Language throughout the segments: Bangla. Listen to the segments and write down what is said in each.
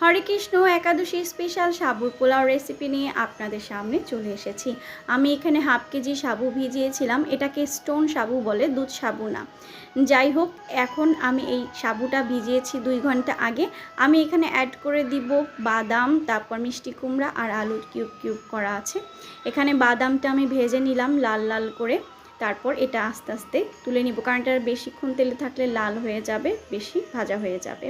হরে কৃষ্ণ একাদশী স্পেশাল সাবুর পোলাও রেসিপি নিয়ে আপনাদের সামনে চলে এসেছি। আমি এখানে হাফ কেজি সাবু ভিজিয়েছিলাম। এটাকে স্টোন সাবু বলে, দুধ সাবু না। যাই হোক, এখন আমি এই সাবুটা ভিজিয়েছি 2 ঘন্টা আগে। আমি এখানে অ্যাড করে দিব বাদাম, তারপর মিষ্টি কুমড়া আর আলু কিউব কিউব করা আছে। এখানে বাদামটা আমি ভেজে নিলাম লাল লাল করে। তারপর এটা আস্তে আস্তে তুলে নিব, কারণ এটা বেশিক্ষণ তেলে থাকলে লাল হয়ে যাবে, বেশি ভাজা হয়ে যাবে।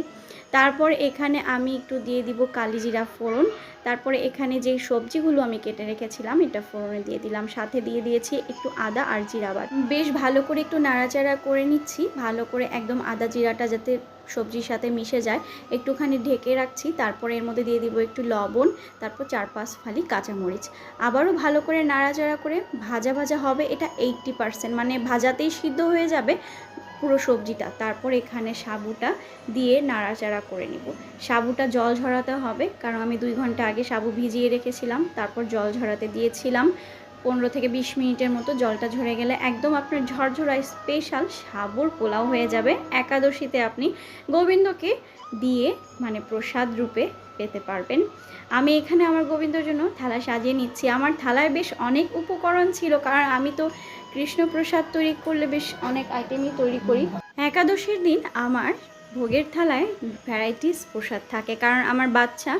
তারপর এখানে আমি একটু দিয়ে দিব কালিজিরা ফোড়ন। তারপরে এখানে যেই সবজিগুলো আমি কেটে রেখেছিলাম এটা ফোড়নে দিয়ে দিলাম, সাথে দিয়ে দিয়েছি একটু আদা আর জিরা বাটা। বেশ ভালো করে একটু নাড়াচাড়া করে নিচ্ছি, ভালো করে একদম আদা জিরাটা যাতে সবজির সাথে মিশে যায়। একটুখানি ঢেকে রাখছি। তারপরে এর মধ্যে দিয়ে দিব একটু লবণ, তারপর 4-5 ফালি কাঁচামরিচ। আবারও ভালো করে নাড়াচাড়া করে ভাজা ভাজা হবে। এটা 80%, মানে ভাজাতেই সিদ্ধ হয়ে যাবে পুরো সবজিটা। তারপর এখানে সাবুটা দিয়ে নাড়াচাড়া করে নেব। সাবুটা জল ঝরাতে হবে, কারণ আমি 2 ঘন্টা আগে সাবু ভিজিয়ে রেখেছিলাম। তারপর জল ঝরাতে দিয়েছিলাম 15 থেকে 20 মিনিটের মতো। জলটা ঝরে গেলে একদম আপনার ঝরঝরা স্পেশাল সাবুর পোলাও হয়ে যাবে। একাদশীতে আপনি গোবিন্দকে দিয়ে মানে প্রসাদ রূপে পেতে পারবেন। আমি এখানে আমার গোবিন্দর জন্য থালা সাজিয়ে নিচ্ছি। আমার থালায় বেশ অনেক উপকরণ ছিল, কারণ আমি তো কৃষ্ণ প্রসাদ তৈরি করলে বেশ অনেক আইটেমই তৈরি করি। একাদশীর দিন আমার ভোগের থালায় ভ্যারাইটিস প্রসাদ থাকে, কারণ আমার বাচ্চা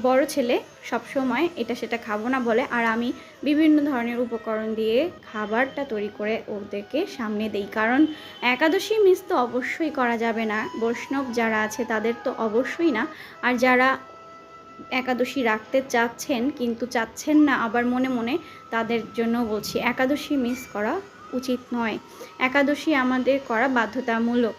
বড় ছেলে সবসময় এটা সেটা খাবো না বলে, আর আমি বিভিন্ন ধরনের উপকরণ দিয়ে খাবারটা তৈরি করে ওদেরকে সামনে দেই। কারণ একাদশী মিস তো অবশ্যই করা যাবে না। বৈষ্ণব যারা আছে তাদের তো অবশ্যই না। আর যারা একাদশী রাখতে চাচ্ছেন কিন্তু চাচ্ছেন না আবার মনে মনে, তাদের জন্য বলছি একাদশী মিস করা উচিত নয়। একাদশী আমাদের করা বাধ্যতামূলক।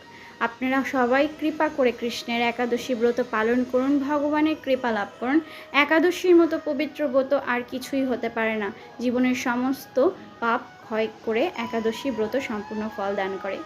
আপনারা সবাই কৃপা করে কৃষ্ণের একাদশী ব্রত পালন করুন, ভগবানের কৃপা লাভ করুন। একাদশীর মতো পবিত্র ব্রত আর কিছুই হতে পারে না। জীবনের সমস্ত পাপ ক্ষয় করে একাদশী ব্রত সম্পূর্ণ ফল দান করে।